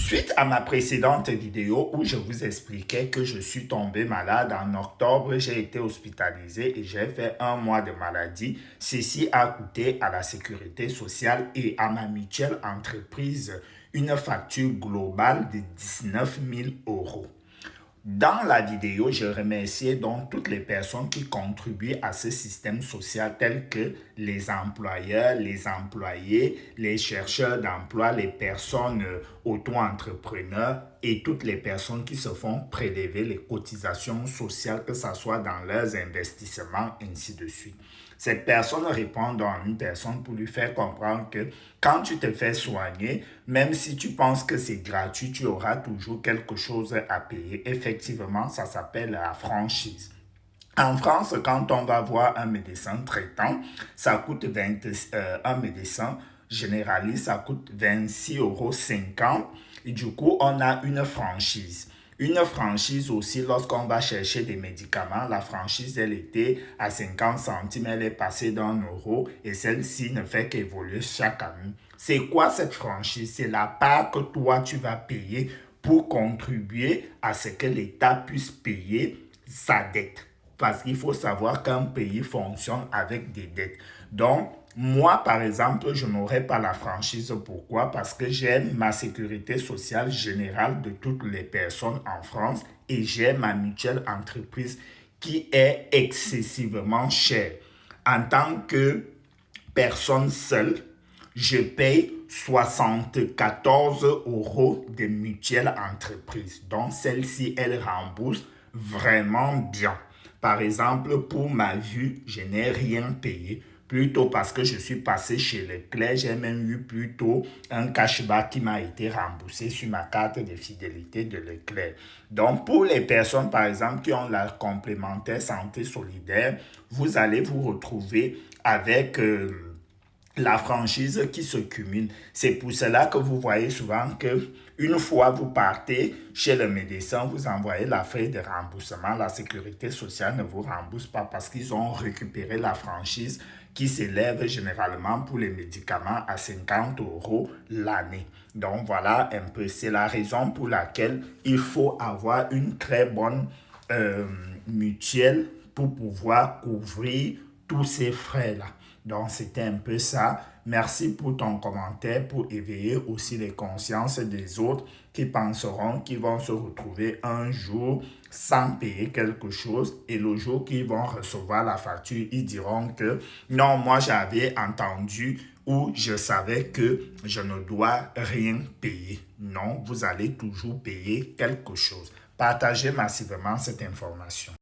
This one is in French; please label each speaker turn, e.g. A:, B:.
A: Suite à ma précédente vidéo où je vous expliquais que je suis tombé malade en octobre, j'ai été hospitalisé et j'ai fait un mois de maladie. Ceci a coûté à la sécurité sociale et à ma mutuelle entreprise une facture globale de 19 000 euros. Dans la vidéo, je remerciais donc toutes les personnes qui contribuent à ce système social tels que les employeurs, les employés, les chercheurs d'emploi, les personnes auto-entrepreneurs et toutes les personnes qui se font prélever les cotisations sociales, que ce soit dans leurs investissements, ainsi de suite. Cette personne répond à une personne pour lui faire comprendre que quand tu te fais soigner, même si tu penses que c'est gratuit, tu auras toujours quelque chose à payer. Effectivement, ça s'appelle la franchise. En France, quand on va voir un médecin traitant, ça coûte un médecin généraliste, ça coûte 26,50 € et du coup, on a une franchise. Une franchise aussi, lorsqu'on va chercher des médicaments, la franchise, elle était à 50 centimes, elle est passée d'1 € et celle-ci ne fait qu'évoluer chaque année. C'est quoi cette franchise? C'est la part que toi, tu vas payer pour contribuer à ce que l'État puisse payer sa dette. Parce qu'il faut savoir qu'un pays fonctionne avec des dettes. Donc, moi, par exemple, je n'aurai pas la franchise. Pourquoi? Parce que j'ai ma sécurité sociale générale de toutes les personnes en France et j'ai ma mutuelle entreprise qui est excessivement chère. En tant que personne seule, je paye 74 € de mutuelle entreprise. Donc, celle-ci, elle rembourse vraiment bien. Par exemple, pour ma vue, je n'ai rien payé. Plutôt parce que je suis passé chez Leclerc, j'ai même eu plutôt un cashback qui m'a été remboursé sur ma carte de fidélité de Leclerc. Donc, pour les personnes, par exemple, qui ont la complémentaire santé solidaire, vous allez vous retrouver avec la franchise qui se cumule. C'est pour cela que vous voyez souvent que une fois vous partez chez le médecin, vous envoyez la feuille de remboursement, la sécurité sociale ne vous rembourse pas parce qu'ils ont récupéré la franchise qui s'élève généralement pour les médicaments à 50 € l'année. Donc voilà un peu, c'est la raison pour laquelle il faut avoir une très bonne mutuelle pour pouvoir couvrir tous ces frais-là. Donc, c'était un peu ça. Merci pour ton commentaire, pour éveiller aussi les consciences des autres qui penseront qu'ils vont se retrouver un jour sans payer quelque chose et le jour qu'ils vont recevoir la facture, ils diront que non, moi j'avais entendu ou je savais que je ne dois rien payer. Non, vous allez toujours payer quelque chose. Partagez massivement cette information.